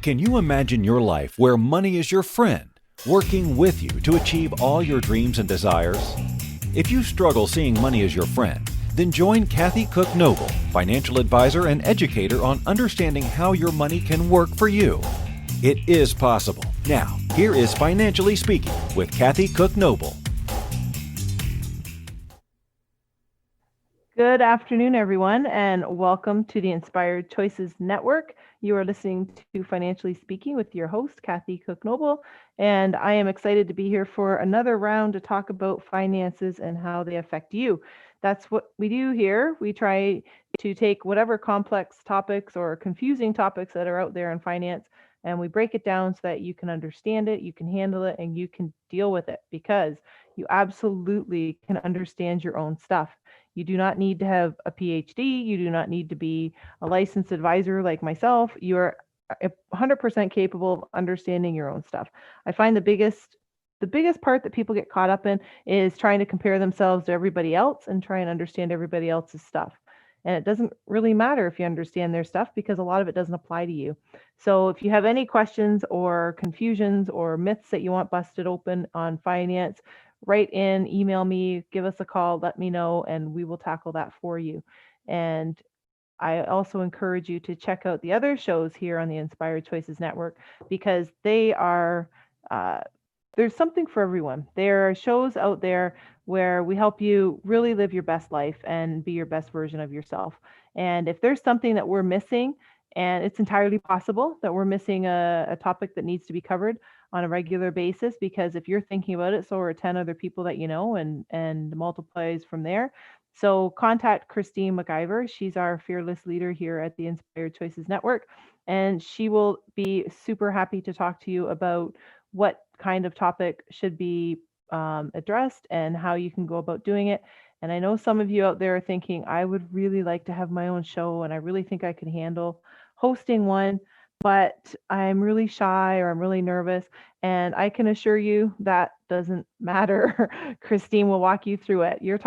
Can you imagine your life where money is your friend, working with you to achieve all your dreams and desires? If you struggle seeing money as your friend, then join Kathy Cook Noble, financial advisor and educator on understanding how your money can work for you. It is possible. Now, here is Financially Speaking with Kathy Cook Noble. Good afternoon, everyone, and welcome to the Inspired Choices Network. You are listening to Financially Speaking with your host, Kathy Cook Noble, and I am excited to be here for another round to talk about finances and how they affect you. That's what we do here. We try to take whatever complex topics or confusing topics that are out there in finance, and we break it down so that you can understand it, you can handle it, and you can deal with it, because you absolutely can understand your own stuff. You do not need to have a PhD. You do not need to be a licensed advisor like myself. You are 100% capable of understanding your own stuff. I find the biggest part that people get caught up in is trying to compare themselves to everybody else and try and understand everybody else's stuff. And it doesn't really matter if you understand their stuff, because a lot of it doesn't apply to you. So if you have any questions or confusions or myths that you want busted open on finance, write in, email me, give us a call, let me know, and we will tackle that for you. And I also encourage you to check out the other shows here on the Inspired Choices Network, because they are, there's something for everyone. There are shows out there where we help you really live your best life and be your best version of yourself. And if there's something that we're missing, and it's entirely possible that we're missing a topic that needs to be covered on a regular basis, because if you're thinking about it, so are 10 other people that you know, and multiplies from there. So contact Christine McIver. She's our fearless leader here at the Inspired Choices Network, and she will be super happy to talk to you about what kind of topic should be addressed and how you can go about doing it. And I know some of you out there are thinking, I would really like to have my own show, and I really think I could handle hosting one, but I'm really shy or I'm really nervous. And I can assure you that doesn't matter. Christine will walk you through it. You're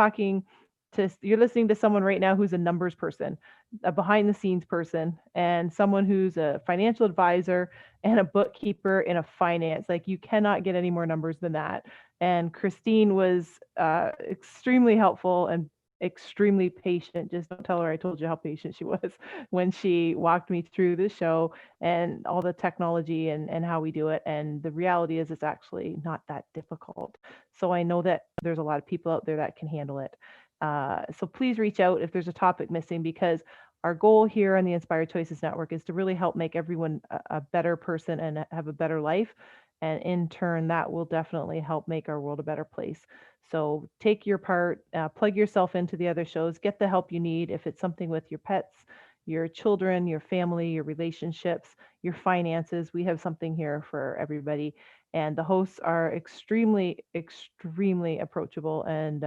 listening to someone right now who's a numbers person, a behind the scenes person, and someone who's a financial advisor and a bookkeeper in a finance. Like, you cannot get any more numbers than that. And Christine was extremely helpful and extremely patient. Just don't tell her I told you how patient she was when she walked me through the show and all the technology and how we do it. And the reality is, it's actually not that difficult. So I know that there's a lot of people out there that can handle it. So please reach out if there's a topic missing, because our goal here on the Inspired Choices Network is to really help make everyone a better person and have a better life. And in turn, that will definitely help make our world a better place. So take your part, plug yourself into the other shows, get the help you need. If it's something with your pets, your children, your family, your relationships, your finances, we have something here for everybody. And the hosts are extremely, extremely approachable and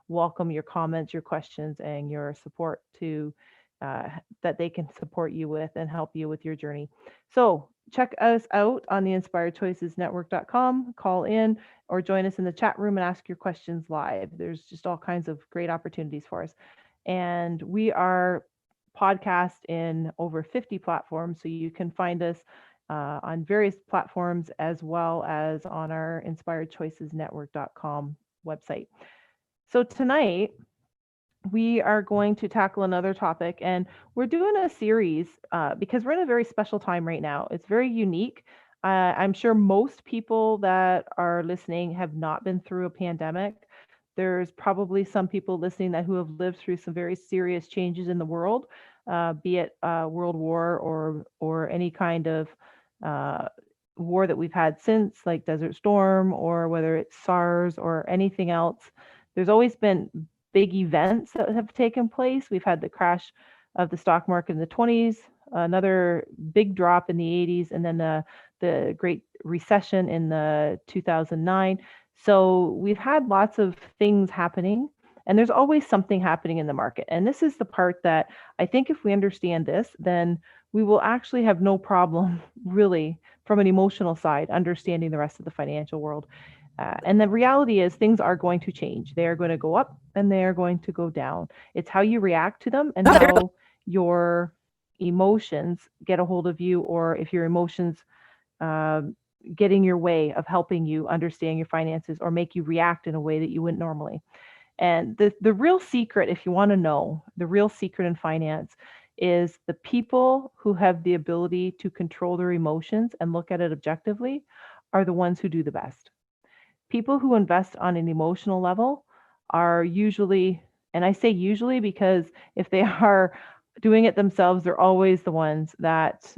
welcome your comments, your questions, and your support to that they can support you with and help you with your journey. So check us out on the inspiredchoicesnetwork.com, call in or join us in the chat room and ask your questions live. There's just all kinds of great opportunities for us. And we are podcast in over 50 platforms, so you can find us on various platforms, as well as on our inspiredchoicesnetwork.com website. So tonight, we are going to tackle another topic, and we're doing a series because we're in a very special time right now. It's very unique. I'm sure most people that are listening have not been through a pandemic. There's probably some people listening who have lived through some very serious changes in the world, be it World War or any kind of war that we've had since, like Desert Storm, or whether it's SARS or anything else. There's always been big events that have taken place. We've had the crash of the stock market in the 20s, another big drop in the 80s, and then the Great Recession in the 2009. So we've had lots of things happening, and there's always something happening in the market. And this is the part that I think, if we understand this, then we will actually have no problem, really, from an emotional side, understanding the rest of the financial world. And the reality is, things are going to change. They are going to go up and they are going to go down. It's how you react to them and how your emotions get a hold of you, or if your emotions get in your way of helping you understand your finances or make you react in a way that you wouldn't normally. And the real secret, if you want to know, the real secret in finance is the people who have the ability to control their emotions and look at it objectively are the ones who do the best. People who invest on an emotional level are usually, and I say usually because if they are doing it themselves, they're always the ones that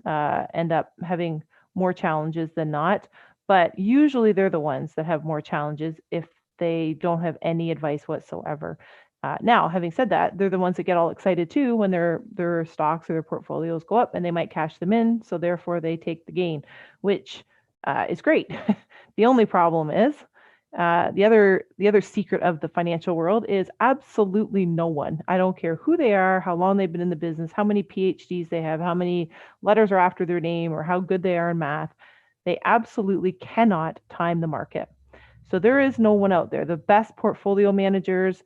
end up having more challenges than not. But usually they're the ones that have more challenges if they don't have any advice whatsoever. Now, having said that, they're the ones that get all excited too when their stocks or their portfolios go up, and they might cash them in, so therefore they take the gain, which is great. The only problem is the other secret of the financial world is absolutely no one. I don't care who they are, how long they've been in the business, how many PhDs they have, how many letters are after their name, or how good they are in math. They absolutely cannot time the market. So there is no one out there. The best portfolio managers,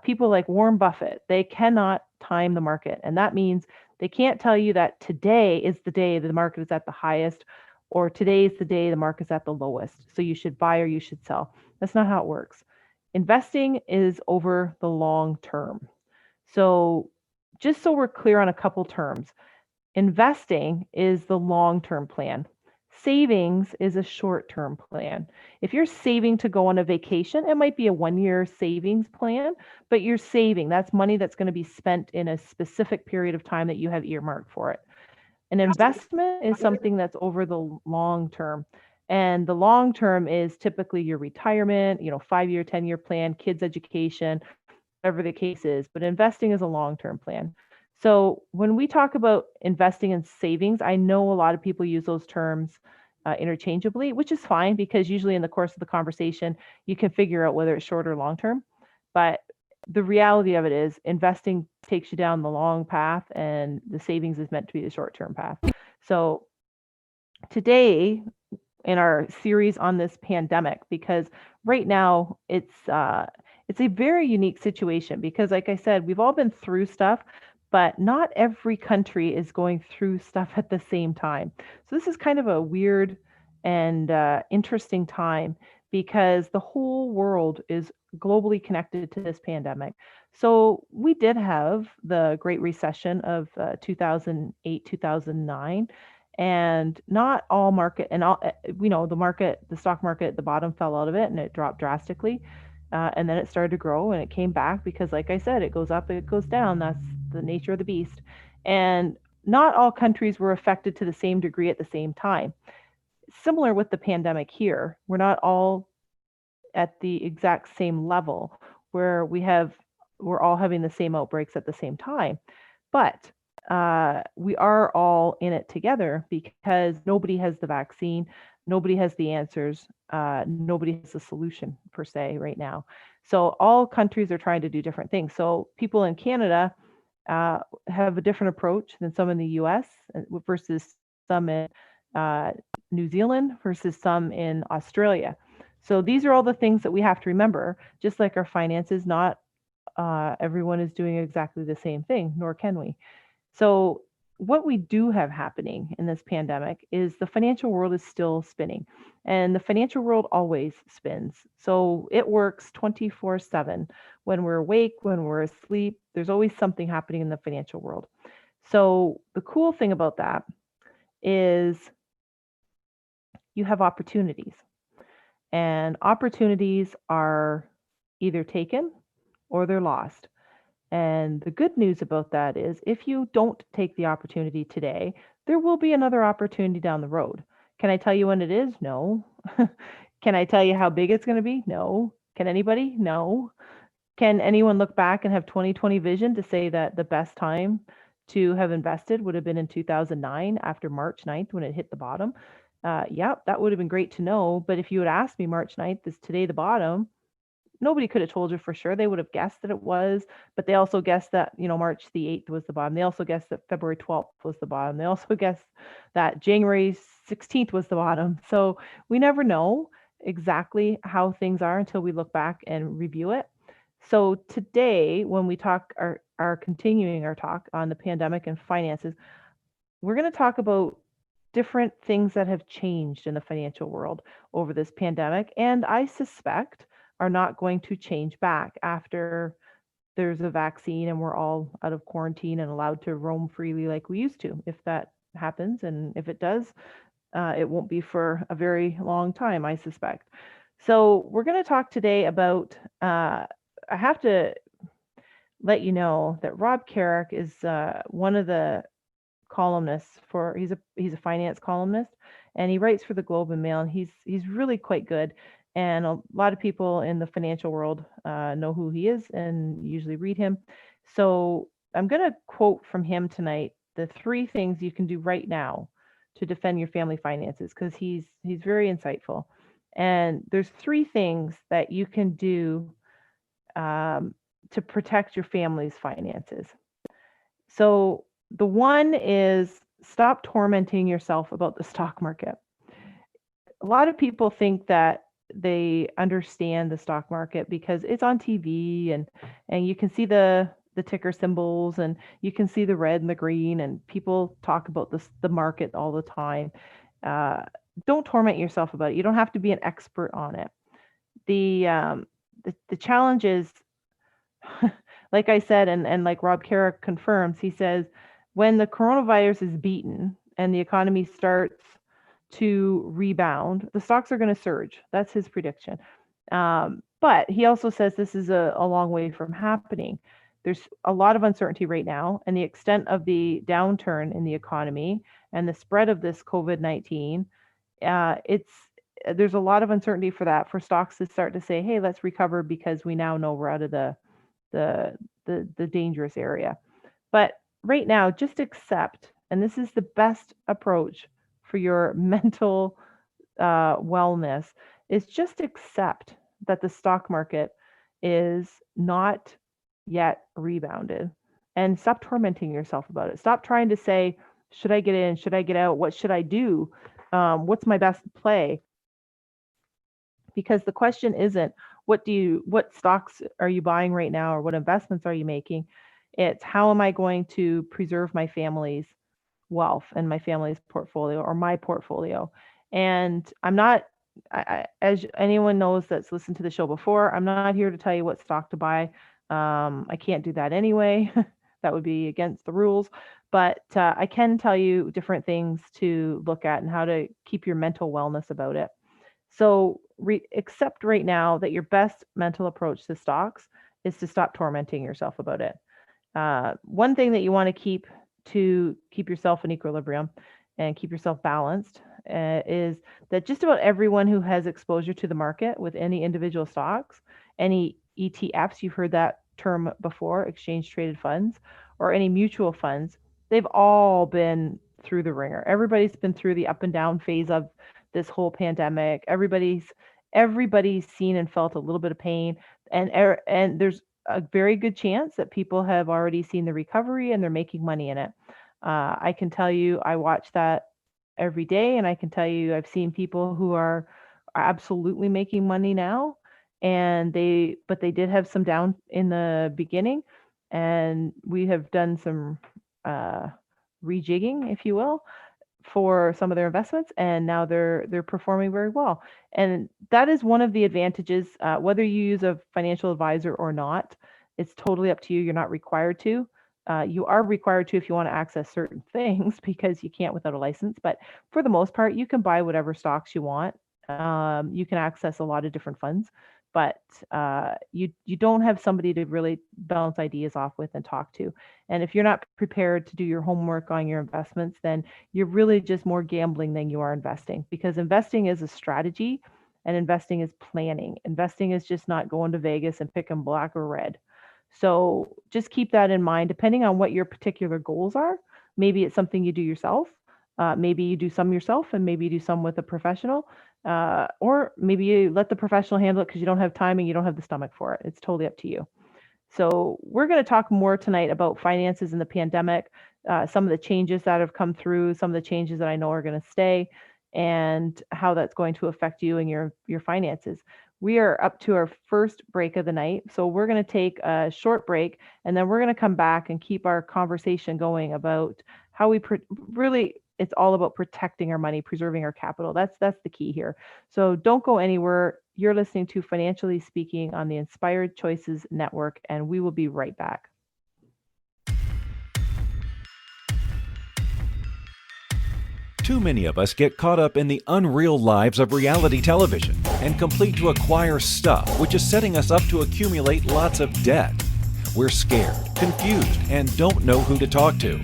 people like Warren Buffett, they cannot time the market. And that means they can't tell you that today is the day the market is at the highest, or today is the day the market's at the lowest. So you should buy or you should sell. That's not how it works. Investing is over the long term. So just so we're clear on a couple terms, investing is the long-term plan. Savings is a short-term plan. If you're saving to go on a vacation, it might be a 1-year savings plan, but you're saving. That's money that's going to be spent in a specific period of time that you have earmarked for it. An investment is something that's over the long term. And the long term is typically your retirement, 5-year, 10-year plan, kids' education, whatever the case is. But investing is a long term plan. So when we talk about investing in savings, I know a lot of people use those terms interchangeably, which is fine because usually in the course of the conversation, you can figure out whether it's short or long term. But the reality of it is investing takes you down the long path and the savings is meant to be the short term path. So today in our series on this pandemic, because right now it's a very unique situation because like I said, we've all been through stuff, but not every country is going through stuff at the same time. So this is kind of a weird and interesting time because the whole world is globally connected to this pandemic. So we did have the Great Recession of 2008, 2009, and not all market and all the stock market, the bottom fell out of it and it dropped drastically, and then it started to grow and it came back because, like I said, it goes up, it goes down. That's the nature of the beast. And not all countries were affected to the same degree at the same time. Similar with the pandemic here, we're not all at the exact same level where we're all having the same outbreaks at the same time. But we are all in it together because nobody has the vaccine, nobody has the answers, nobody has a solution per se right now. So all countries are trying to do different things. So people in Canada have a different approach than some in the US versus some in New Zealand versus some in Australia. So these are all the things that we have to remember, just like our finances, not everyone is doing exactly the same thing, nor can we. So what we do have happening in this pandemic is the financial world is still spinning, and the financial world always spins. So it works 24/7. When we're awake, when we're asleep, there's always something happening in the financial world. So the cool thing about that is you have opportunities, and opportunities are either taken or they're lost. And the good news about that is if you don't take the opportunity today, there will be another opportunity down the road. Can I tell you when it is? No. Can I tell you how big it's going to be? No. Can anybody? No. Can anyone look back and have 2020 vision to say that the best time to have invested would have been in 2009 after March 9th when it hit the bottom? Yeah, that would have been great to know. But if you had asked me March 9th, is today the bottom? Nobody could have told you for sure. They would have guessed that it was, but they also guessed that, March the 8th was the bottom. They also guessed that February 12th was the bottom. They also guessed that January 16th was the bottom. So we never know exactly how things are until we look back and review it. So today, when we are continuing our talk on the pandemic and finances, we're going to talk about different things that have changed in the financial world over this pandemic, and I suspect are not going to change back after there's a vaccine and we're all out of quarantine and allowed to roam freely like we used to. If that happens, and if it does, it won't be for a very long time, I suspect. So, we're going to talk today about. I have to let you know that Rob Carrick is one of the columnists for. He's a finance columnist, and he writes for the Globe and Mail, and he's really quite good. And a lot of people in the financial world know who he is and usually read him. So I'm going to quote from him tonight the three things you can do right now to defend your family finances, because he's very insightful. And there's three things that you can do um, to protect your family's finances. So the one is stop tormenting yourself about the stock market. A lot of people think that they understand the stock market because it's on TV, and you can see the ticker symbols, and you can see the red and the green, and people talk about the market all the time. Uh, don't torment yourself about it. You don't have to be an expert on it. The the challenge is, like I said, and like Rob Carrick confirms, he says, when the coronavirus is beaten and the economy starts to rebound, the stocks are going to surge. That's his prediction. But he also says this is a long way from happening. There's a lot of uncertainty right now, and the extent of the downturn in the economy and the spread of this COVID-19, it's there's a lot of uncertainty for that, for stocks to start to say, hey, let's recover because we now know we're out of the the dangerous area. But right now, just accept, and this is the best approach for your mental wellness, is just accept that the stock market is not yet rebounded, and stop tormenting yourself about it. Stop trying to say, should I get in? Should I get out? What should I do? What's my best play? Because the question isn't what stocks are you buying right now, or what investments are you making. It's how am I going to preserve my family's wealth and my family's portfolio, or my portfolio. And I'm not, as anyone knows that's listened to the show before, I'm not here to tell you what stock to buy. I can't do that anyway. That would be against the rules. But I can tell you different things to look at and how to keep your mental wellness about it. So accept right now that your best mental approach to stocks is to stop tormenting yourself about it. One thing that you want to keep yourself in equilibrium and keep yourself balanced is that just about everyone who has exposure to the market with any individual stocks, any ETFs, you've heard that term before, exchange traded funds, or any mutual funds, they've all been through the ringer. Everybody's been through the up and down phase of this whole pandemic. Everybody's seen and felt a little bit of pain, and there's a very good chance that people have already seen the recovery and they're making money in it. I can tell you, I watch that every day, and I can tell you, I've seen people who are absolutely making money now, but they did have some down in the beginning, and we have done some uh, rejigging, if you will, for some of their investments, and now they're performing very well. And that is one of the advantages, whether you use a financial advisor or not. It's totally up to you. You're not required to. You are required to if you want to access certain things because you can't without a license. But for the most part, you can buy whatever stocks you want. You can access a lot of different funds, but you don't have somebody to really bounce ideas off with and talk to. And if you're not prepared to do your homework on your investments, then you're really just more gambling than you are investing, because investing is a strategy and investing is planning. Investing is just not going to Vegas and picking black or red. So just keep that in mind, depending on what your particular goals are. Maybe it's something you do yourself. Maybe you do some yourself, and maybe you do some with a professional. Or maybe you let the professional handle it because you don't have time and you don't have the stomach for it. It's totally up to you. So we're going to talk more tonight about finances in the pandemic, some of the changes that have come through, some of the changes that I know are going to stay, and how that's going to affect you and your finances. We are up to our first break of the night, so we're going to take a short break, and then we're going to come back and keep our conversation going about how we really, it's all about protecting our money, preserving our capital. That's the key here. So don't go anywhere. You're listening to Financially Speaking on the Inspired Choices Network, and we will be right back. Too many of us get caught up in the unreal lives of reality television and complete to acquire stuff, which is setting us up to accumulate lots of debt. We're scared, confused, and don't know who to talk to.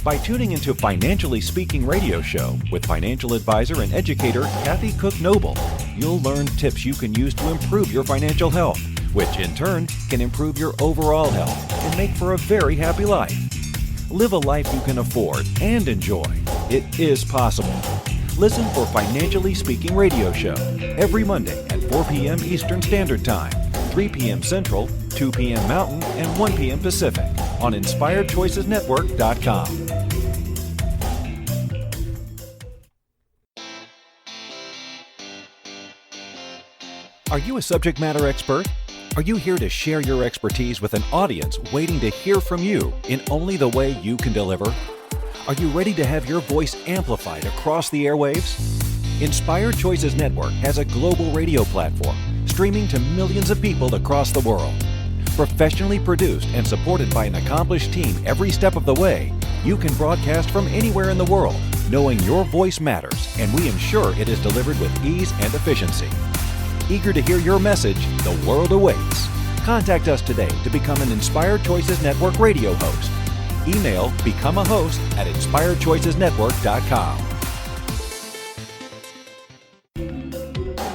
By tuning into Financially Speaking radio show with financial advisor and educator Kathy Cook Noble, you'll learn tips you can use to improve your financial health, which in turn can improve your overall health and make for a very happy life. Live a life you can afford and enjoy. It is possible. Listen for Financially Speaking radio show every Monday at 4 p.m. Eastern Standard Time, 3 p.m. Central, 2 p.m. Mountain, and 1 p.m. Pacific on InspiredChoicesNetwork.com. Are you a subject matter expert? Are you here to share your expertise with an audience waiting to hear from you in only the way you can deliver? Are you ready to have your voice amplified across the airwaves? Inspired Choices Network has a global radio platform streaming to millions of people across the world. Professionally produced and supported by an accomplished team every step of the way, you can broadcast from anywhere in the world, knowing your voice matters, and we ensure it is delivered with ease and efficiency. Eager to hear your message, the world awaits. Contact us today to become an Inspired Choices Network radio host. Email become a host at InspiredChoicesNetwork.com.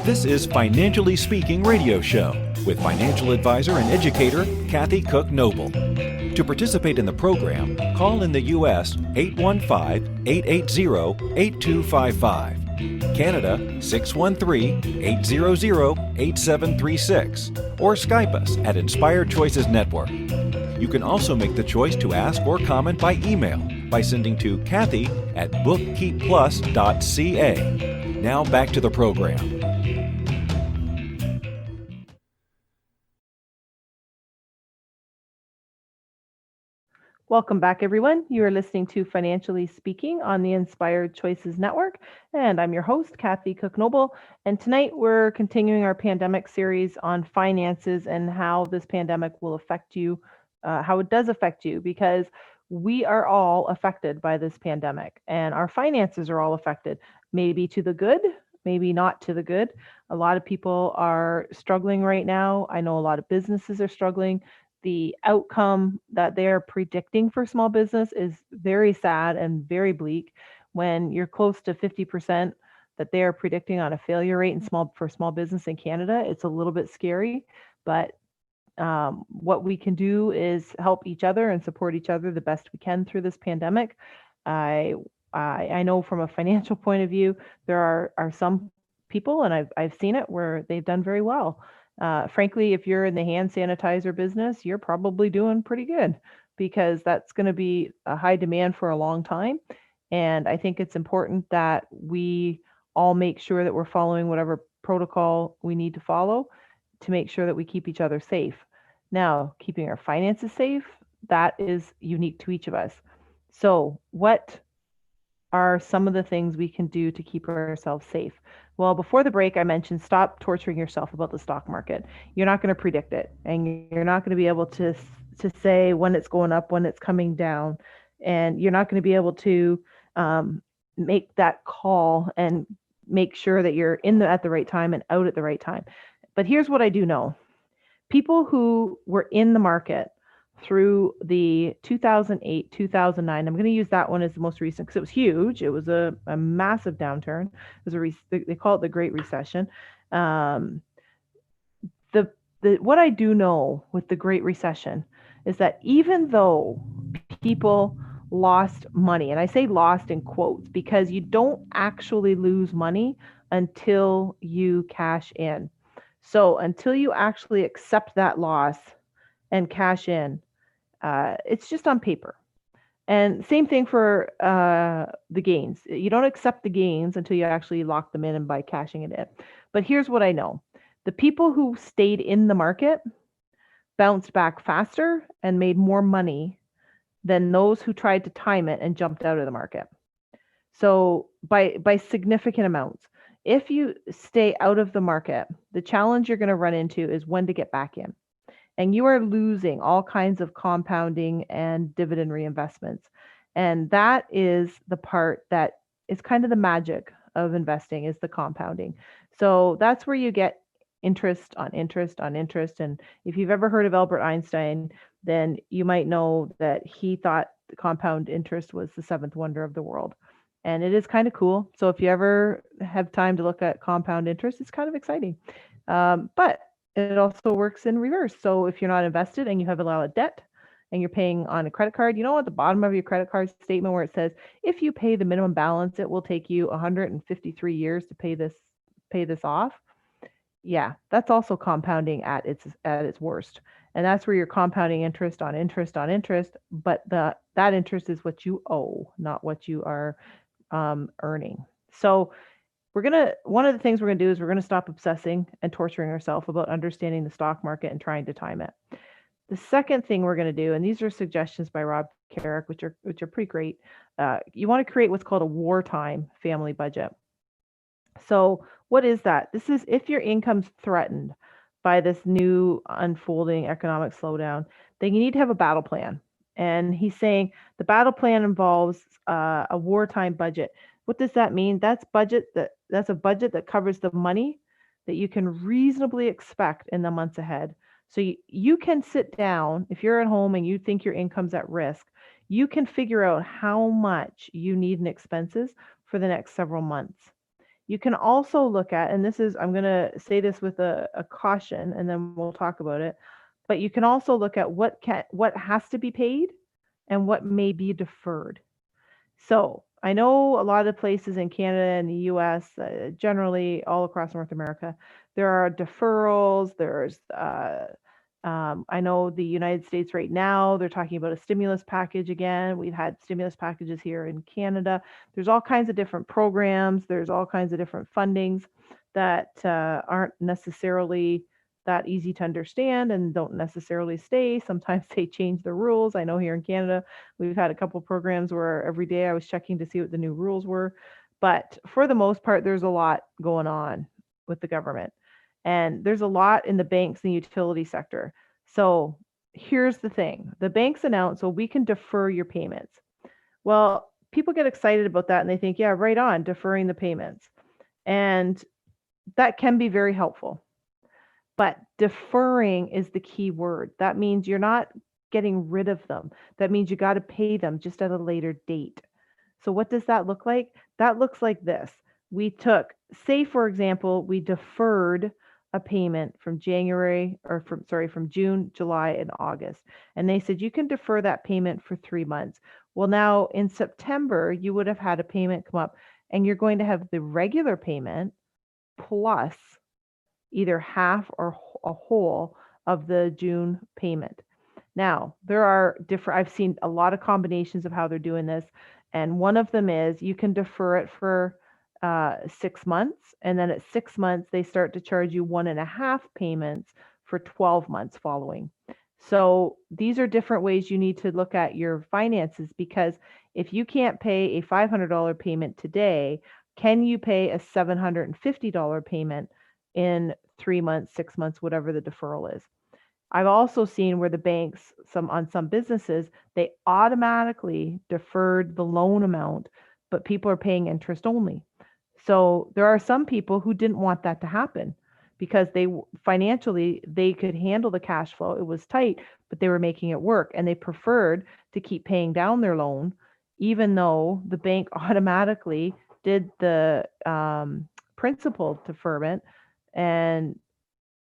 This is Financially Speaking radio show with financial advisor and educator Kathy Cook Noble. To participate in the program, call in the U.S. 815-880-8255. Canada 613-800-8736, or Skype us at Inspired Choices Network. You can also make the choice to ask or comment by email by sending to Kathy at bookkeepplus.ca. Now back to the program. Welcome back, everyone. You are listening to Financially Speaking on the Inspired Choices Network, and I'm your host, Kathy Cook Noble. And tonight we're continuing our pandemic series on finances and how this pandemic will affect you, how it does affect you, because we are all affected by this pandemic, and our finances are all affected, maybe to the good, maybe not to the good. A lot of people are struggling right now. I know a lot of businesses are struggling. The outcome that they are predicting for small business is very sad and very bleak. When you're close to 50% that they are predicting on a failure rate for small business in Canada, it's a little bit scary. But what we can do is help each other and support each other the best we can through this pandemic. I know from a financial point of view, there are some people, and I've seen it, where they've done very well. Frankly, if you're in the hand sanitizer business, you're probably doing pretty good, because that's going to be a high demand for a long time. And I think it's important that we all make sure that we're following whatever protocol we need to follow to make sure that we keep each other safe. Now, keeping our finances safe, that is unique to each of us. So, what are some of the things we can do to keep ourselves safe? Well, before the break, I mentioned stop torturing yourself about the stock market. You're not going to predict it, and you're not going to be able to say when it's going up, when it's coming down, and you're not going to be able to make that call and make sure that you're at the right time and out at the right time. But here's what I do know. People who were in the market through the 2008, 2009. I'm going to use that one as the most recent because it was huge. It was a massive downturn. It was they call it the Great Recession. What I do know with the Great Recession is that even though people lost money, and I say lost in quotes because you don't actually lose money until you cash in. So until you actually accept that loss and cash in, it's just on paper. And same thing for the gains. You don't accept the gains until you actually lock them in and by cashing it in. But here's what I know. The people who stayed in the market bounced back faster and made more money than those who tried to time it and jumped out of the market. So by significant amounts. If you stay out of the market, the challenge you're going to run into is when to get back in. And you are losing all kinds of compounding and dividend reinvestments. And that is the part that is kind of the magic of investing, is the compounding. So that's where you get interest on interest on interest. And if you've ever heard of Albert Einstein, then you might know that he thought the compound interest was the seventh wonder of the world. And it is kind of cool. So if you ever have time to look at compound interest, it's kind of exciting. But it also works in reverse. So if you're not invested and you have a lot of debt and you're paying on a credit card, at the bottom of your credit card statement where it says, if you pay the minimum balance, it will take you 153 years to pay this off. Yeah, that's also compounding at its worst. And that's where you're compounding interest on interest on interest, but that interest is what you owe, not what you are earning. So one of the things we're going to do is we're going to stop obsessing and torturing ourselves about understanding the stock market and trying to time it. The second thing we're going to do, and these are suggestions by Rob Carrick, which are pretty great. You want to create what's called a wartime family budget. So what is that? This is if your income's threatened by this new unfolding economic slowdown, then you need to have a battle plan. And he's saying the battle plan involves a wartime budget. What does that mean? That's a budget that covers the money that you can reasonably expect in the months ahead. So you can sit down, if you're at home and you think your income's at risk, you can figure out how much you need in expenses for the next several months. You can also look at, and I'm going to say this with a caution, and then we'll talk about it, but you can also look at what has to be paid and what may be deferred. So I know a lot of places in Canada and the US, generally all across North America, there are deferrals. I know the United States right now, they're talking about a stimulus package again. We've had stimulus packages here in Canada. There's all kinds of different programs. There's all kinds of different fundings that aren't necessarily that easy to understand and don't necessarily stay. Sometimes they change the rules. I know here in Canada, we've had a couple programs where every day I was checking to see what the new rules were. But for the most part, there's a lot going on with the government. And there's a lot in the banks and utility sector. So here's the thing. The banks announce, so we can defer your payments. Well, people get excited about that and they think, yeah, right on, deferring the payments. And that can be very helpful. But deferring is the key word. That means you're not getting rid of them. That means you got to pay them just at a later date. So what does that look like? That looks like this. Say for example, we deferred a payment from from June, July, and August. And they said you can defer that payment for 3 months. Well, now in September, you would have had a payment come up and you're going to have the regular payment plus either half or a whole of the June payment. Now, I've seen a lot of combinations of how they're doing this. And one of them is you can defer it for 6 months. And then at 6 months, they start to charge you 1.5 payments for 12 months following. So these are different ways you need to look at your finances, because if you can't pay a $500 payment today, can you pay a $750 payment in 3 months, 6 months, whatever the deferral is? I've also seen where the banks, on some businesses, they automatically deferred the loan amount, but people are paying interest only. So there are some people who didn't want that to happen because financially they could handle the cash flow. It was tight, but they were making it work, and they preferred to keep paying down their loan, even though the bank automatically did the principal deferment and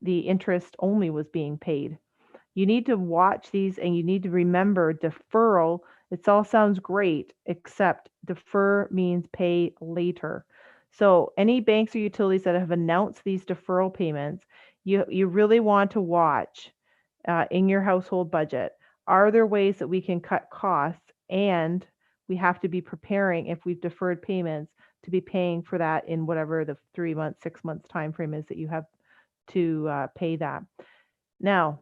the interest only was being paid. You need to watch these, and you need to remember deferral. It all sounds great, except defer means pay later. So any banks or utilities that have announced these deferral payments, you really want to watch in your household budget. Are there ways that we can cut costs? And we have to be preparing, if we've deferred payments, to be paying for that in whatever the 3 months, 6 months time frame is that you have to pay that. Now,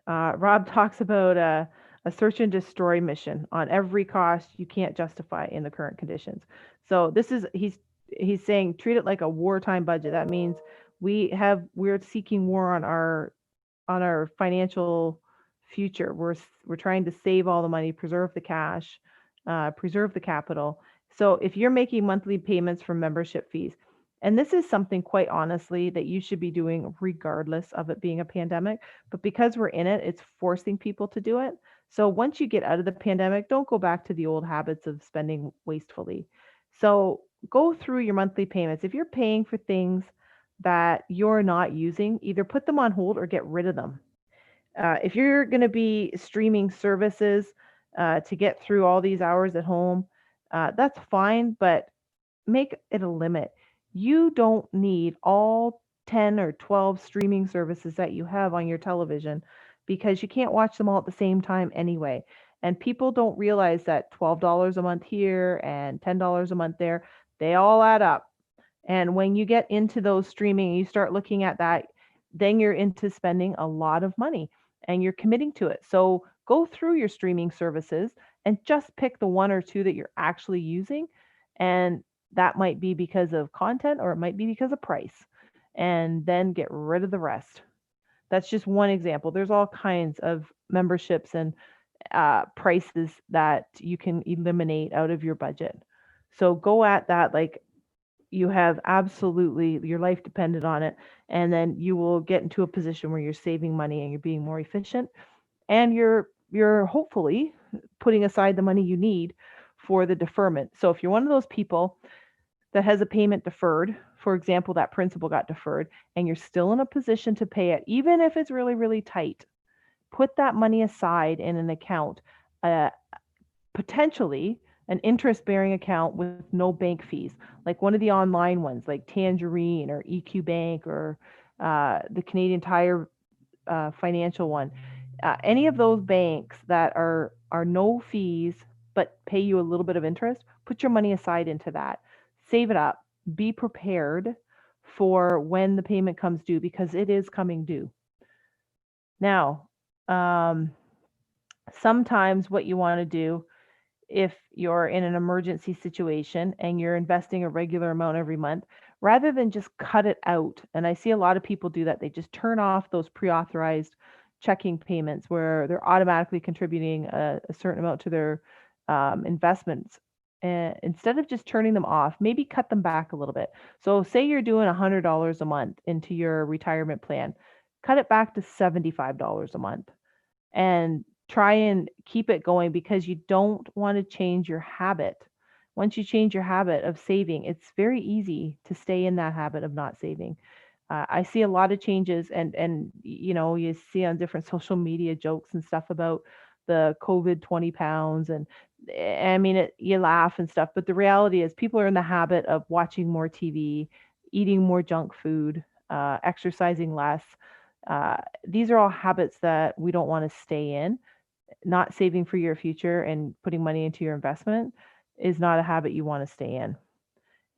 Rob talks about a search and destroy mission on every cost you can't justify in the current conditions. So this is he's saying treat it like a wartime budget. That means we're seeking war on our financial future. We're trying to save all the money, preserve the cash, preserve the capital. So if you're making monthly payments for membership fees, and this is something quite honestly that you should be doing regardless of it being a pandemic, but because we're in it, it's forcing people to do it. So once you get out of the pandemic, don't go back to the old habits of spending wastefully. So go through your monthly payments. If you're paying for things that you're not using, either put them on hold or get rid of them. If you're going to be streaming services to get through all these hours at home, that's fine, but make it a limit. You don't need all 10 or 12 streaming services that you have on your television because you can't watch them all at the same time anyway. And people don't realize that $12 a month here and $10 a month there, they all add up. And when you get into those streaming, you start looking at that, then you're into spending a lot of money and you're committing to it. So go through your streaming services and just pick the one or two that you're actually using. And that might be because of content or it might be because of price. And then get rid of the rest. That's just one example. There's all kinds of memberships and prices that you can eliminate out of your budget. So go at that like you have absolutely your life depended on it, and then you will get into a position where you're saving money and you're being more efficient, and you're hopefully putting aside the money you need for the deferment. So if you're one of those people that has a payment deferred, for example, that principal got deferred, and you're still in a position to pay it, even if it's really, really tight, put that money aside in an account, uh, potentially an interest bearing account with no bank fees, like one of the online ones like Tangerine or EQ Bank or the Canadian Tire financial one. Any of those banks that are no fees but pay you a little bit of interest, put your money aside into that. Save it up. Be prepared for when the payment comes due because it is coming due. Now, um, sometimes what you want to do if you're in an emergency situation and you're investing a regular amount every month, rather than just cut it out. And I see a lot of people do that. They just turn off those pre authorized checking payments where they're automatically contributing a certain amount to their investments. And instead of just turning them off, maybe cut them back a little bit. So, say you're doing $100 a month into your retirement plan, cut it back to $75 a month and try and keep it going because you don't want to change your habit. Once you change your habit of saving, it's very easy to stay in that habit of not saving. I see a lot of changes, and you know you see on different social media jokes and stuff about the COVID 20 pounds, and I mean you laugh and stuff, but the reality is people are in the habit of watching more TV, eating more junk food, exercising less. These are all habits that we don't want to stay in. Not saving for your future and putting money into your investment is not a habit you want to stay in.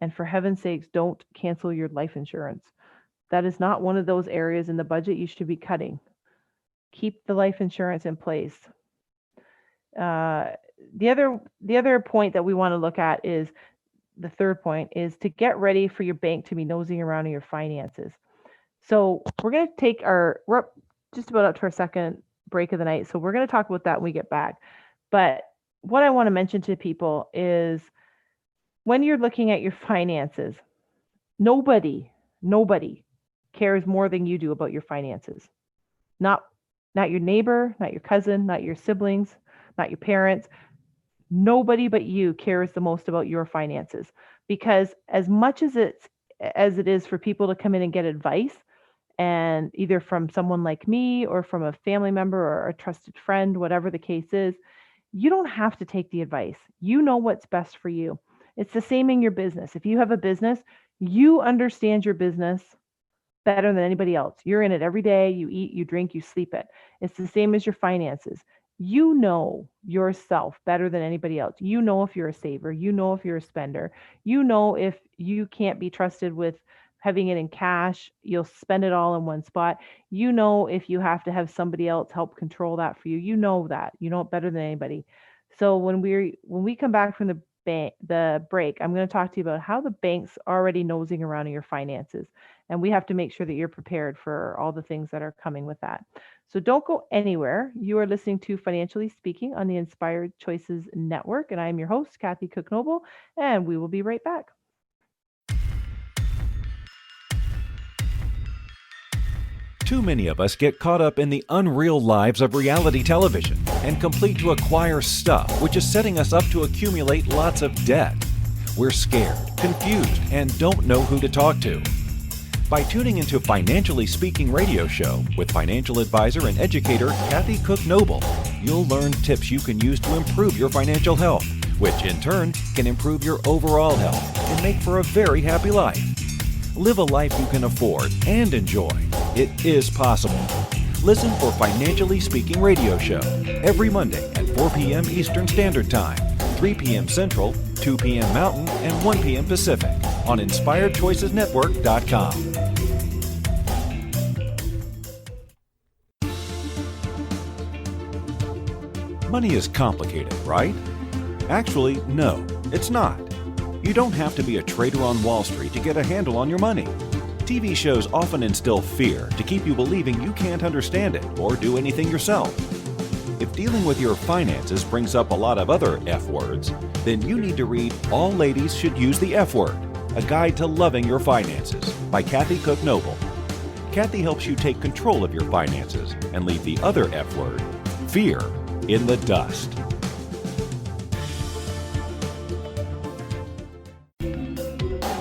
And for heaven's sakes, don't cancel your life insurance. That is not one of those areas in the budget you should be cutting. Keep the life insurance in place. Uh, the other point that we want to look at is the third point is to get ready for your bank to be nosing around in your finances. So we're up just about up to our second break of the night. So we're going to talk about that when we get back. But what I want to mention to people is when you're looking at your finances, nobody cares more than you do about your finances. Not not your neighbor, not your cousin, not your siblings, not your parents. Nobody but you cares the most about your finances because as much as it is for people to come in and get advice, and either from someone like me or from a family member or a trusted friend, whatever the case is, you don't have to take the advice. You know what's best for you. It's the same in your business. If you have a business, you understand your business better than anybody else. You're in it every day. You eat, you drink, you sleep it. It's the same as your finances. You know yourself better than anybody else. You know if you're a saver. You know if you're a spender. You know if you can't be trusted with having it in cash, you'll spend it all in one spot. If you have to have somebody else help control that for you, that. You know it better than anybody. So when we come back from the break, I'm going to talk to you about how the bank's already nosing around in your finances, and we have to make sure that you're prepared for all the things that are coming with that. So don't go anywhere. You are listening to Financially Speaking on the Inspired Choices Network, and I am your host, Kathy Cook Noble, and we will be right back. Too many of us get caught up in the unreal lives of reality television and complete to acquire stuff, which is setting us up to accumulate lots of debt. We're scared, confused, and don't know who to talk to. By tuning into Financially Speaking radio show with financial advisor and educator Kathy Cook Noble, you'll learn tips you can use to improve your financial health, which in turn can improve your overall health and make for a very happy life. Live a life you can afford and enjoy. It is possible. Listen for Financially Speaking radio show every Monday at 4 p.m. Eastern Standard Time, 3 p.m. Central, 2 p.m. Mountain, and 1 p.m. Pacific on InspiredChoicesNetwork.com. Money is complicated, right? Actually, no, it's not. You don't have to be a trader on Wall Street to get a handle on your money. TV shows often instill fear to keep you believing you can't understand it or do anything yourself. If dealing with your finances brings up a lot of other F words, then you need to read All Ladies Should Use the F Word, A Guide to Loving Your Finances by Kathy Cook Noble. Kathy helps you take control of your finances and leave the other F word, fear, in the dust.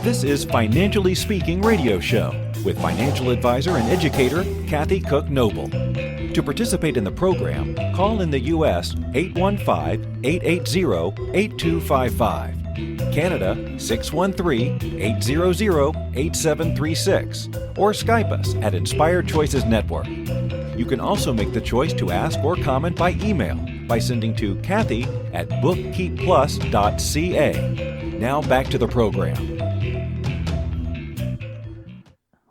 This is Financially Speaking radio show with financial advisor and educator Kathy Cook Noble. To participate in the program, call in the U.S. 815-880-8255, Canada 613-800-8736, or Skype us at Inspired Choices Network. You can also make the choice to ask or comment by email by sending to Kathy at bookkeepplus.ca. Now back to the program.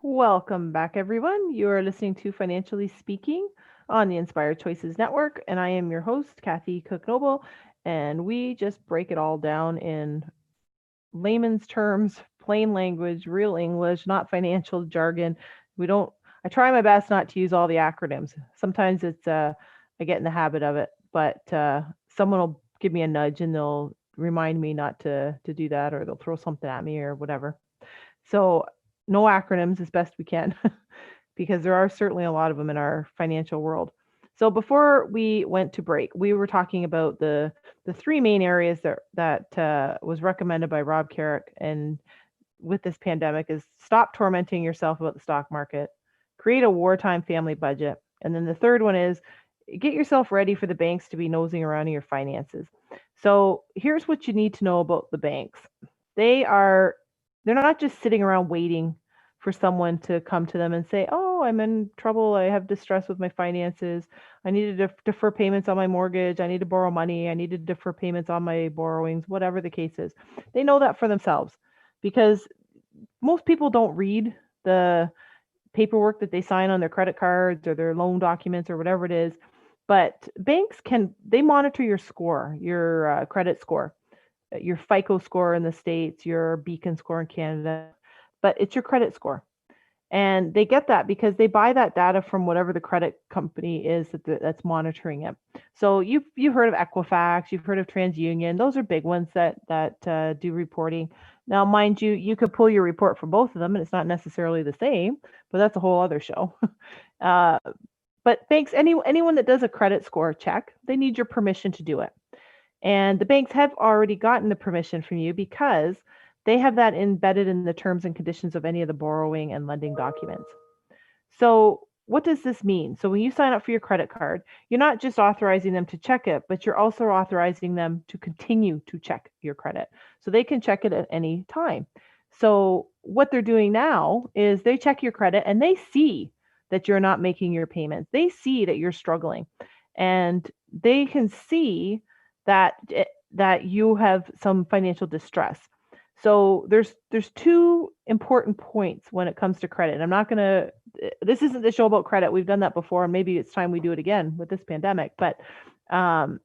Welcome back, everyone. You are listening to Financially Speaking on the Inspired Choices Network, and I am your host, Kathy Cook Noble, and we just break it all down in layman's terms, plain language, real English, not financial jargon. I try my best not to use all the acronyms. Sometimes I get in the habit of it, but someone will give me a nudge and they'll remind me not to do that, or they'll throw something at me or whatever. So no acronyms as best we can, because there are certainly a lot of them in our financial world. So before we went to break, we were talking about the three main areas that was recommended by Rob Carrick and with this pandemic is stop tormenting yourself about the stock market, create a wartime family budget, and then the third one is get yourself ready for the banks to be nosing around in your finances. So here's what you need to know about the banks. They're not just sitting around waiting for someone to come to them and say, oh, I'm in trouble. I have distress with my finances. I need to defer payments on my mortgage. I need to borrow money. I need to defer payments on my borrowings, whatever the case is. They know that for themselves because most people don't read the paperwork that they sign on their credit cards or their loan documents or whatever it is. But banks they monitor your score, your credit score, your FICO score in the States, your Beacon score in Canada, but it's your credit score. And they get that because they buy that data from whatever the credit company is that's monitoring it. So you've heard of Equifax, you've heard of TransUnion. Those are big ones that do reporting. Now, mind you, you could pull your report from both of them, and it's not necessarily the same, but that's a whole other show. But banks, anyone that does a credit score check, they need your permission to do it. And the banks have already gotten the permission from you because they have that embedded in the terms and conditions of any of the borrowing and lending documents. So what does this mean? So when you sign up for your credit card, you're not just authorizing them to check it, but you're also authorizing them to continue to check your credit. So they can check it at any time. So what they're doing now is they check your credit and they see that you're not making your payments. They see that you're struggling, and they can see that you have some financial distress. So there's two important points when it comes to credit. I'm not going to this isn't the show about credit. We've done that before, and maybe it's time we do it again with this pandemic. But um,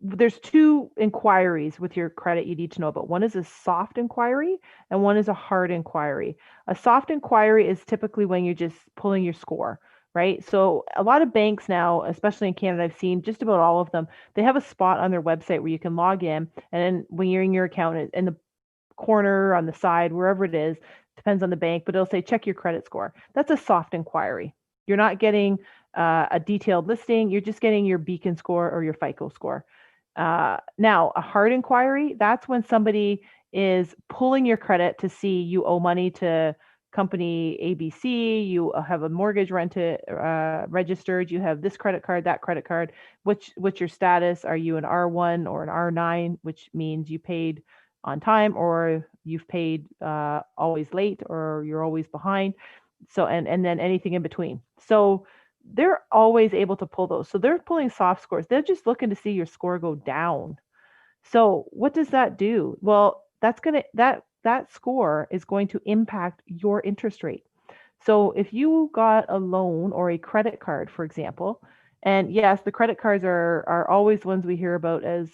there's two inquiries with your credit you need to know about. One is a soft inquiry and one is a hard inquiry. A soft inquiry is typically when you're just pulling your score, right? So a lot of banks now, especially in Canada, I've seen just about all of them, they have a spot on their website where you can log in, and then when you're in your account in the corner, on the side, wherever it is, depends on the bank, but it'll say check your credit score. That's a soft inquiry. You're not getting a detailed listing, you're just getting your beacon score or your FICO score. Now, a hard inquiry, that's when somebody is pulling your credit to see you owe money to company ABC, you have a mortgage registered, you have this credit card, that credit card. What's your status? Are you an R1 or an R9, which means you paid on time, or you've paid always late, or you're always behind. So and then anything in between. So they're always able to pull those. So they're pulling soft scores. They're just looking to see your score go down. So what does that do? Well, that score is going to impact your interest rate. So if you got a loan or a credit card, for example, and yes, the credit cards are always ones we hear about as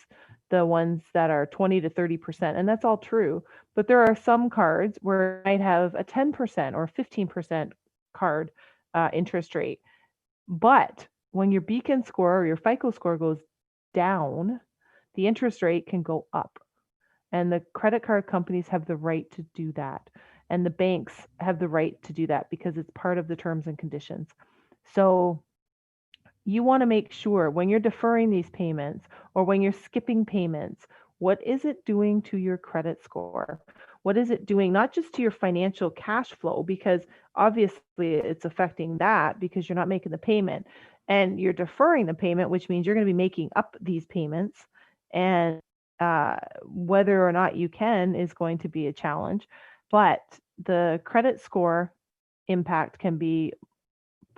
the ones that are 20 to 30%, and that's all true. But there are some cards where you might have a 10% or 15% card interest rate. But when your beacon score or your FICO score goes down, the interest rate can go up. And the credit card companies have the right to do that. And the banks have the right to do that because it's part of the terms and conditions. So you want to make sure when you're deferring these payments or when you're skipping payments, what is it doing to your credit score? What is it doing not just to your financial cash flow, because obviously it's affecting that because you're not making the payment and you're deferring the payment, which means you're going to be making up these payments. And whether or not you can is going to be a challenge. But the credit score impact can be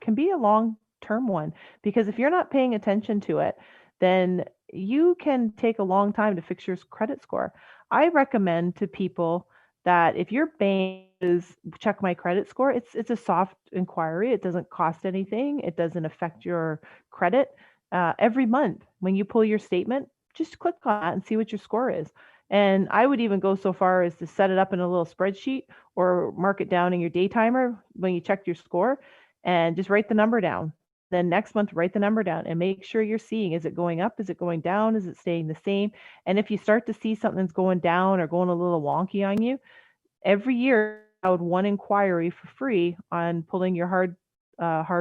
a long-term one, because if you're not paying attention to it, then you can take a long time to fix your credit score. I recommend to people that if your bank is check my credit score, it's a soft inquiry. It doesn't cost anything. It doesn't affect your credit. Every month when you pull your statement, just click on that and see what your score is. And I would even go so far as to set it up in a little spreadsheet or mark it down in your day timer when you check your score, and just write the number down. Then next month, write the number down and make sure you're seeing, is it going up? Is it going down? Is it staying the same? And if you start to see something's going down or going a little wonky on you, every year I would one inquiry for free on pulling your hard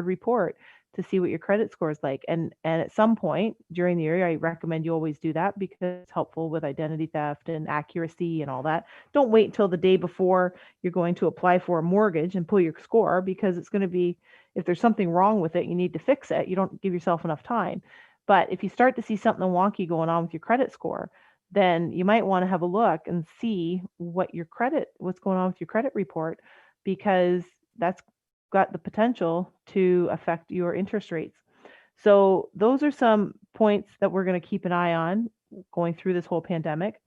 report to see what your credit score is like. And at some point during the year, I recommend you always do that because it's helpful with identity theft and accuracy and all that. Don't wait until the day before you're going to apply for a mortgage and pull your score, because it's going to be, if there's something wrong with it, you need to fix it. You don't give yourself enough time. But if you start to see something wonky going on with your credit score, then you might want to have a look and see what's going on with your credit report, because that's got the potential to affect your interest rates. So those are some points that we're going to keep an eye on going through this whole pandemic.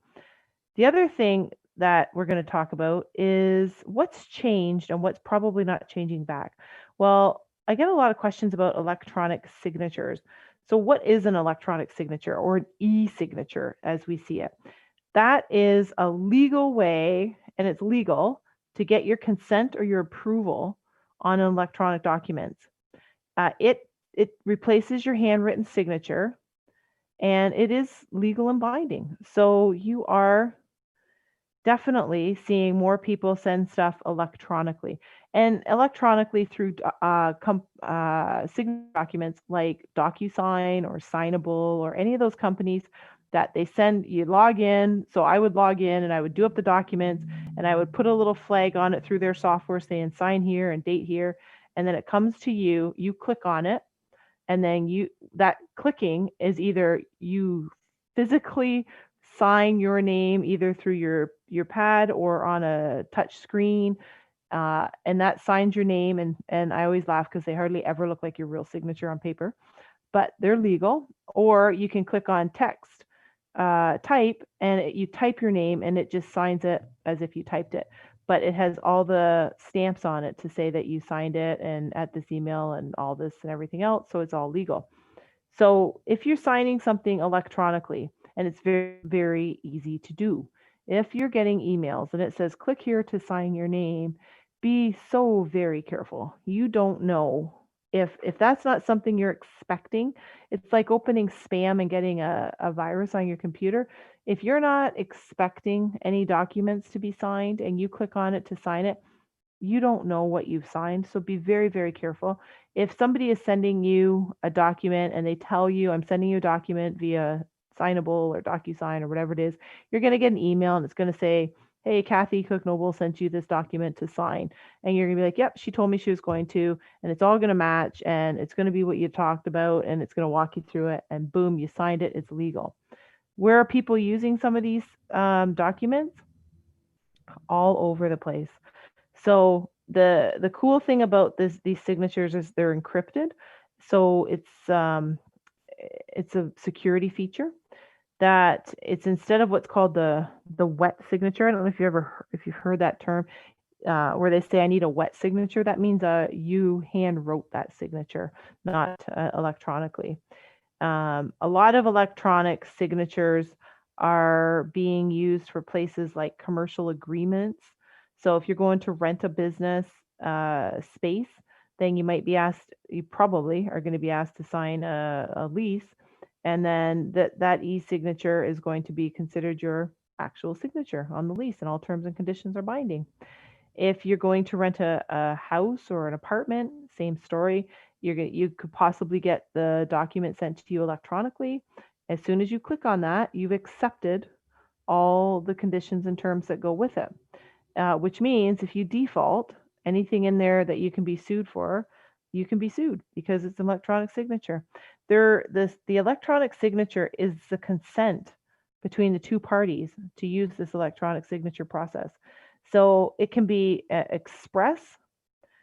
The other thing that we're going to talk about is what's changed and what's probably not changing back. Well, I get a lot of questions about electronic signatures. So what is an electronic signature, or an e-signature as we see it? That is a legal way, and it's legal to get your consent or your approval on an electronic documents. It replaces your handwritten signature, and it is legal and binding. So you are definitely seeing more people send stuff electronically, and electronically through signature documents like DocuSign or Signable or any of those companies that they send you. Log in. So I would log in and I would do up the documents and I would put a little flag on it through their software saying sign here and date here. And then it comes to you, you click on it, and then that clicking is either you physically sign your name either through your pad or on a touch screen, and that signs your name. And I always laugh because they hardly ever look like your real signature on paper, but they're legal. Or you can click on text, type, and you type your name and it just signs it as if you typed it. But it has all the stamps on it to say that you signed it and at this email and all this and everything else. So it's all legal. So if you're signing something electronically, and it's very, very easy to do, if you're getting emails and it says click here to sign your name, be so very careful. You don't know if that's not something you're expecting. It's like opening spam and getting a virus on your computer. If you're not expecting any documents to be signed and you click on it to sign it, you don't know what you've signed. So be very, very careful. If somebody is sending you a document and they tell you, I'm sending you a document via Signable or DocuSign or whatever it is, you're going to get an email and it's going to say, hey, Kathy Cook Noble sent you this document to sign. And you're going to be like, yep, she told me she was going to. And it's all going to match and it's going to be what you talked about and it's going to walk you through it. And boom, you signed it. It's legal. Where are people using some of these documents? All over the place. So the cool thing about these signatures is they're encrypted. So it's a security feature that it's instead of what's called the wet signature. I don't know if if you've heard that term, where they say I need a wet signature. That means you hand wrote that signature, not electronically. A lot of electronic signatures are being used for places like commercial agreements. So if you're going to rent a business space, then you probably are going to be asked to sign a lease. And then that e-signature is going to be considered your actual signature on the lease, and all terms and conditions are binding. If you're going to rent a house or an apartment, same story. You could possibly get the document sent to you electronically. As soon as you click on that, you've accepted all the conditions and terms that go with it. Which means if you default anything in there that you can be sued for, you can be sued because it's an electronic signature. The electronic signature is the consent between the two parties to use this electronic signature process. So it can be express,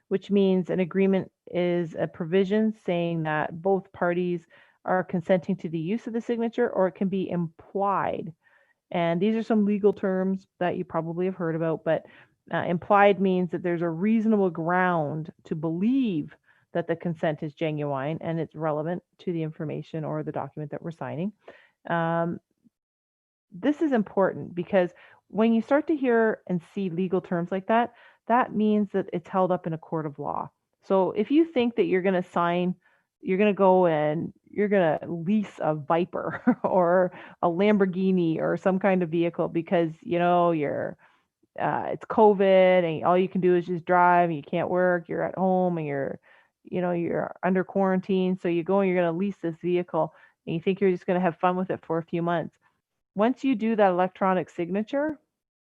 which means an agreement is a provision saying that both parties are consenting to the use of the signature, or it can be implied. And these are some legal terms that you probably have heard about, but implied means that there's a reasonable ground to believe that the consent is genuine and it's relevant to the information or the document that we're signing. This is important because when you start to hear and see legal terms like that, that means that it's held up in a court of law. So if you think that you're going to sign, you're going to go and you're going to lease a Viper or a Lamborghini or some kind of vehicle because it's COVID and all you can do is just drive and you can't work, you're at home and you're under quarantine. So you go and you're going to lease this vehicle and you think you're just going to have fun with it for a few months. Once you do that electronic signature,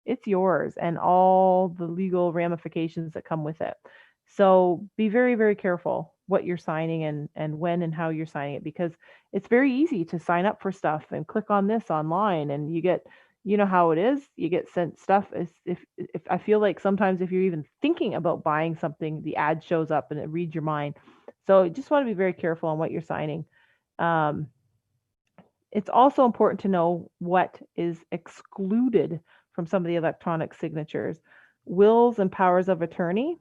it's yours and all the legal ramifications that come with it. So be very, very careful what you're signing and when and how you're signing it, because it's very easy to sign up for stuff and click on this online and you know how it is, you get sent stuff. If I feel like sometimes if you're even thinking about buying something, the ad shows up and it reads your mind. So you just want to be very careful on what you're signing. Um, it's also important to know what is excluded from some of the electronic signatures. Wills and powers of attorney,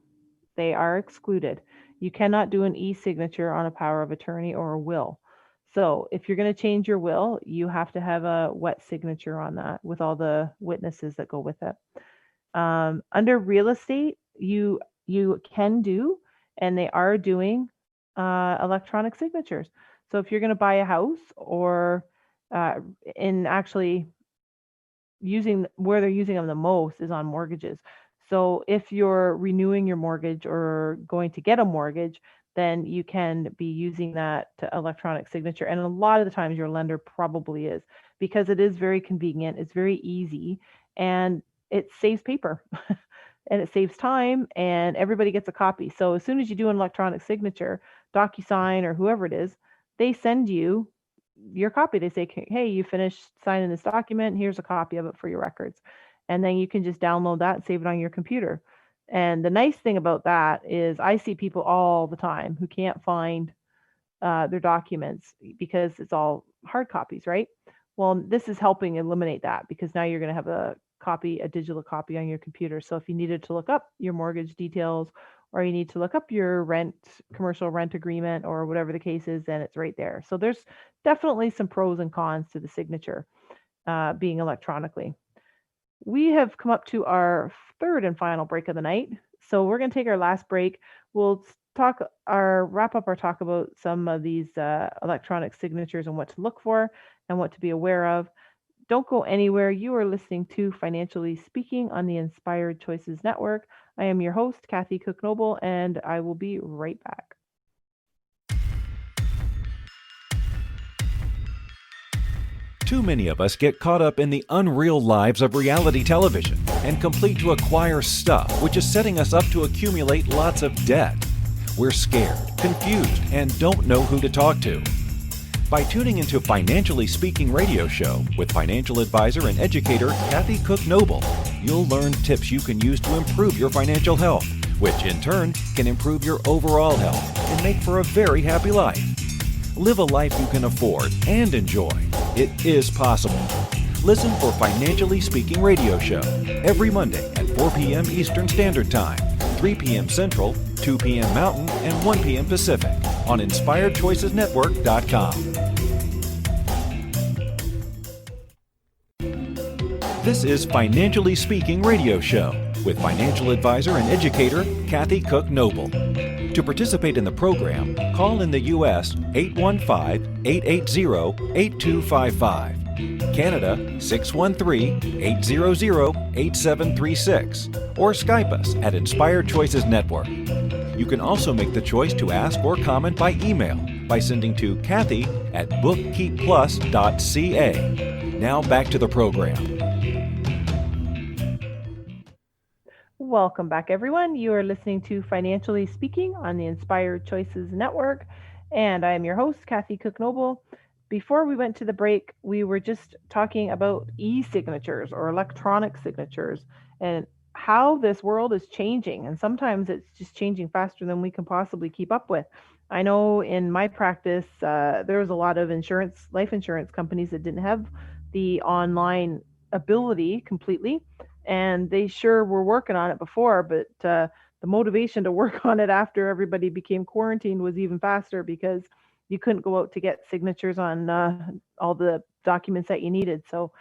they are excluded. You cannot do an e-signature on a power of attorney or a will. So if you're going to change your will, you have to have a wet signature on that with all the witnesses that go with it. Under real estate, you can do, and they are doing electronic signatures. So if you're going to buy a house or in actually where they're using them the most is on mortgages. So if you're renewing your mortgage or going to get a mortgage, then you can be using that electronic signature. And a lot of the times your lender probably is, because it is very convenient, it's very easy, and it saves paper and it saves time and everybody gets a copy. So as soon as you do an electronic signature, DocuSign or whoever it is, they send you your copy. They say, hey, you finished signing this document. Here's a copy of it for your records. And then you can just download that and save it on your computer. And the nice thing about that is I see people all the time who can't find their documents because it's all hard copies, right? Well, this is helping eliminate that because now you're going to have a digital copy on your computer. So if you needed to look up your mortgage details or you need to look up your commercial rent agreement or whatever the case is, then it's right there. So there's definitely some pros and cons to the signature being electronically. We have come up to our third and final break of the night. So we're going to take our last break. We'll wrap up our talk about some of these electronic signatures and what to look for and what to be aware of. Don't go anywhere. You are listening to Financially Speaking on the Inspired Choices Network. I am your host, Kathy Cook Noble, and I will be right back. Too many of us get caught up in the unreal lives of reality television and complete to acquire stuff, which is setting us up to accumulate lots of debt. We're scared, confused, and don't know who to talk to. By tuning into Financially Speaking radio show with financial advisor and educator Kathy Cook Noble, you'll learn tips you can use to improve your financial health, which in turn can improve your overall health and make for a very happy life. Live a life you can afford and enjoy. It is possible. Listen for Financially Speaking radio show every Monday at 4 p.m. Eastern Standard Time, 3 p.m. Central, 2 p.m. Mountain, and 1 p.m. Pacific on InspiredChoicesNetwork.com. This is Financially Speaking radio show with financial advisor and educator Kathy Cook Noble. To participate in the program, call in the U.S. 815-880-8255, Canada 613-800-8736, or Skype us at Inspired Choices Network. You can also make the choice to ask or comment by email by sending to Kathy at bookkeepplus.ca. Now back to the program. Welcome back, everyone. You are listening to Financially Speaking on the Inspired Choices Network, and I am your host, Kathy Cook Noble. Before we went to the break, we were just talking about e-signatures or electronic signatures and how this world is changing. And sometimes it's just changing faster than we can possibly keep up with. I know in my practice, there was a lot of life insurance companies that didn't have the online ability completely, and they sure were working on it before, but the motivation to work on it after everybody became quarantined was even faster because you couldn't go out to get signatures on all the documents that you needed. So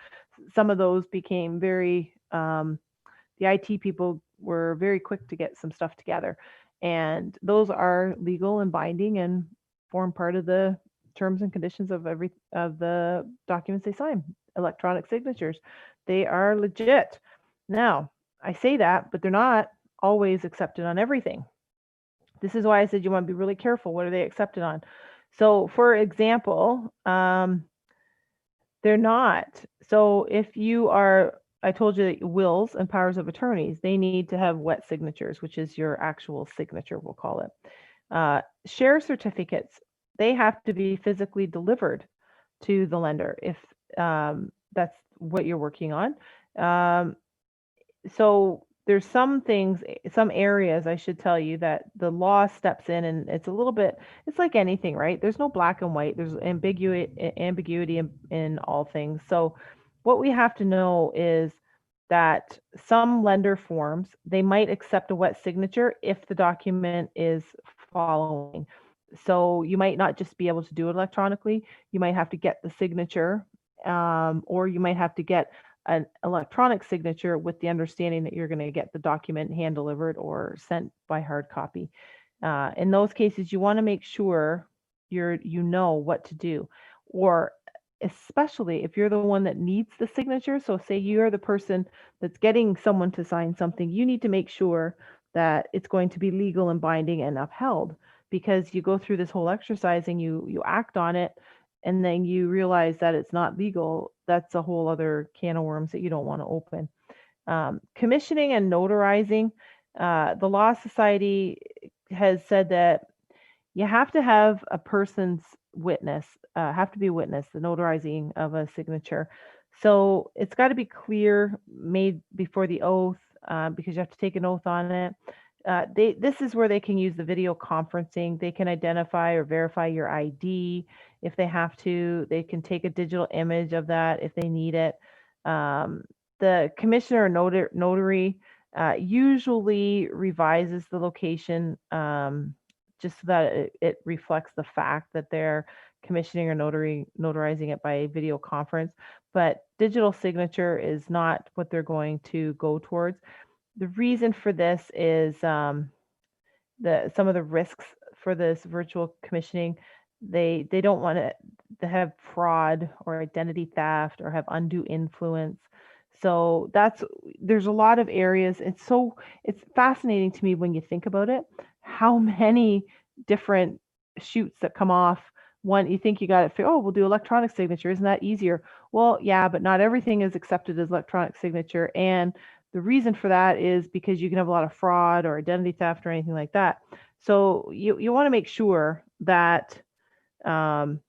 some of those became the IT people were very quick to get some stuff together. And those are legal and binding and form part of the terms and conditions of the documents they sign. Electronic signatures, they are legit. Now, I say that, but they're not always accepted on everything. This is why I said you want to be really careful. What are they accepted on? So, for example, they're not. So, if you are, I told you that wills and powers of attorneys, they need to have wet signatures, which is your actual signature, we'll call it. Share certificates, they have to be physically delivered to the lender if that's what you're working on. So there's some areas I should tell you that the law steps in, and it's like anything, right? There's no black and white. There's ambiguity in all things. So what we have to know is that some lender forms, they might accept a wet signature if the document is following. So you might not just be able to do it electronically. You might have to get the signature, or you might have to get an electronic signature with the understanding that you're going to get the document hand delivered or sent by hard copy. In those cases, you want to make sure you know what to do, or especially if you're the one that needs the signature. So say you're the person that's getting someone to sign something, you need to make sure that it's going to be legal and binding and upheld, because you go through this whole exercise and you act on it and then you realize that it's not legal. That's a whole other can of worms that you don't want to open. Commissioning and notarizing. The Law Society has said that you have to have a person's witness, have to be a witness, the notarizing of a signature. So it's got to be clear, made before the oath, because you have to take an oath on it. This is where they can use the video conferencing. They can identify or verify your ID. If they have to, they can take a digital image of that if they need it. Um, the commissioner or notary usually revises the location just so that it reflects the fact that they're commissioning or notarizing it by video conference. But digital signature is not what they're going to go towards. The reason for this is some of the risks for this virtual commissioning. They don't want to have fraud or identity theft or have undue influence. So there's a lot of areas. It's fascinating to me when you think about it, how many different shoots that come off. One, you think you got it, oh, we'll do electronic signature. Isn't that easier? Well, yeah, but not everything is accepted as electronic signature. And the reason for that is because you can have a lot of fraud or identity theft or anything like that. So you want to make sure that um,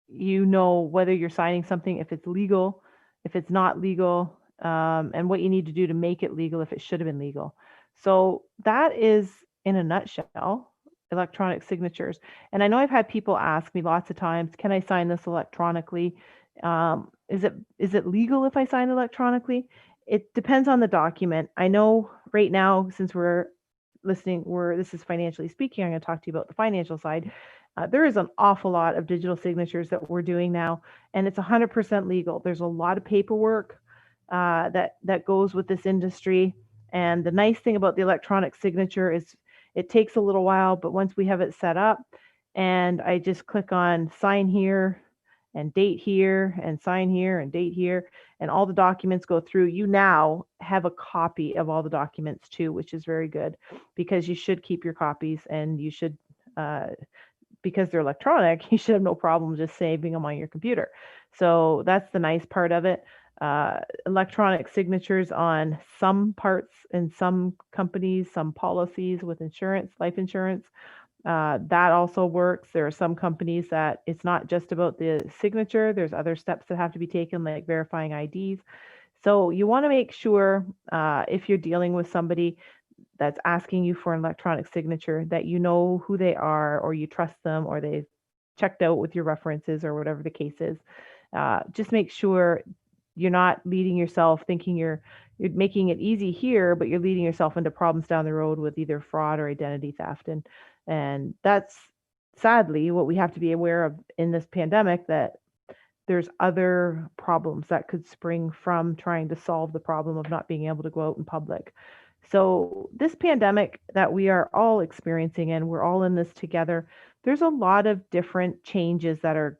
you know whether you're signing something, if it's legal, if it's not legal, and what you need to do to make it legal if it should have been legal. So that is, in a nutshell, electronic signatures. And I know I've had people ask me lots of times, can I sign this electronically? Is it legal if I sign electronically? It depends on the document. I know right now, since this is financially speaking, I'm going to talk to you about the financial side. There is an awful lot of digital signatures that we're doing now, and it's 100% legal. There's a lot of paperwork that goes with this industry. And the nice thing about the electronic signature is it takes a little while, but once we have it set up and I just click on sign here and date here and sign here and date here, and all the documents go through, you now have a copy of all the documents too, which is very good because you should keep your copies, and you should, because they're electronic, you should have no problem just saving them on your computer. So that's the nice part of it. Electronic signatures on some parts in some companies, some policies with insurance, life insurance, that also works. There are some companies that it's not just about the signature. There's other steps that have to be taken, like verifying IDs. So you want to make sure if you're dealing with somebody that's asking you for an electronic signature, that you know who they are, or you trust them, or they've checked out with your references, or whatever the case is. Just make sure you're not leading yourself thinking you're making it easy here, but you're leading yourself into problems down the road with either fraud or identity theft. And that's sadly what we have to be aware of in this pandemic, that there's other problems that could spring from trying to solve the problem of not being able to go out in public. So this pandemic that we are all experiencing, and we're all in this together, there's a lot of different changes that are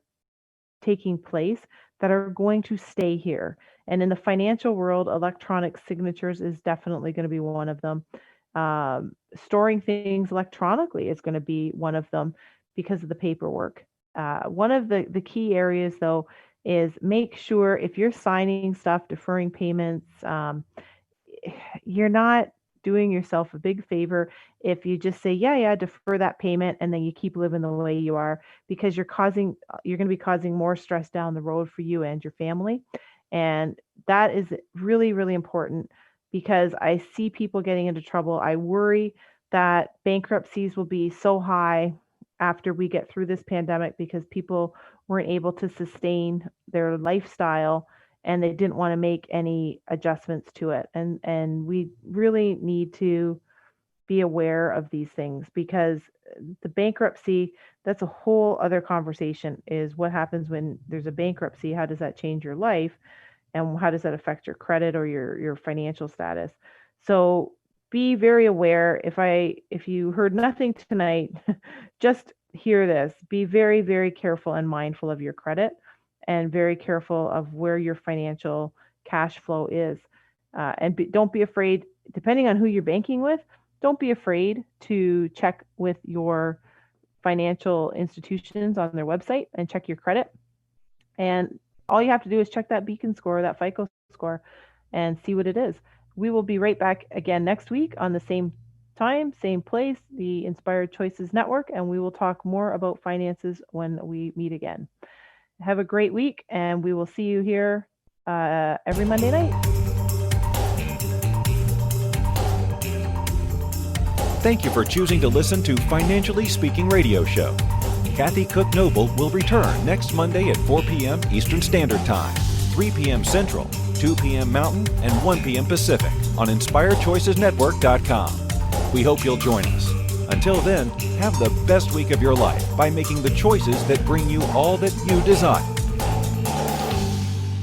taking place that are going to stay here. And in the financial world, electronic signatures is definitely going to be one of them. Storing things electronically is going to be one of them because of the paperwork. One of the key areas, though, is make sure if you're signing stuff, deferring payments, you're not doing yourself a big favor if you just say, yeah, defer that payment, and then you keep living the way you are, because you're going to be causing more stress down the road for you and your family. And that is really, really important, because I see people getting into trouble. I worry that bankruptcies will be so high after we get through this pandemic because people weren't able to sustain their lifestyle and they didn't want to make any adjustments to it. And we really need to be aware of these things, because the bankruptcy, that's a whole other conversation, is what happens when there's a bankruptcy. How does that change your life? And how does that affect your credit or your financial status? So be very aware. If you heard nothing tonight, just hear this. Be very, very careful and mindful of your credit, and very careful of where your financial cash flow is. Don't be afraid, depending on who you're banking with, don't be afraid to check with your financial institutions on their website and check your credit. And all you have to do is check that Beacon score, that FICO score, and see what it is. We will be right back again next week on the same time, same place, the Inspired Choices Network, and we will talk more about finances when we meet again. Have a great week, and we will see you here every Monday night. Thank you for choosing to listen to Financially Speaking Radio Show. Kathy Cook Noble will return next Monday at 4 p.m. Eastern Standard Time, 3 p.m. Central, 2 p.m. Mountain, and 1 p.m. Pacific on InspiredChoicesNetwork.com. We hope you'll join us. Until then, have the best week of your life by making the choices that bring you all that you desire.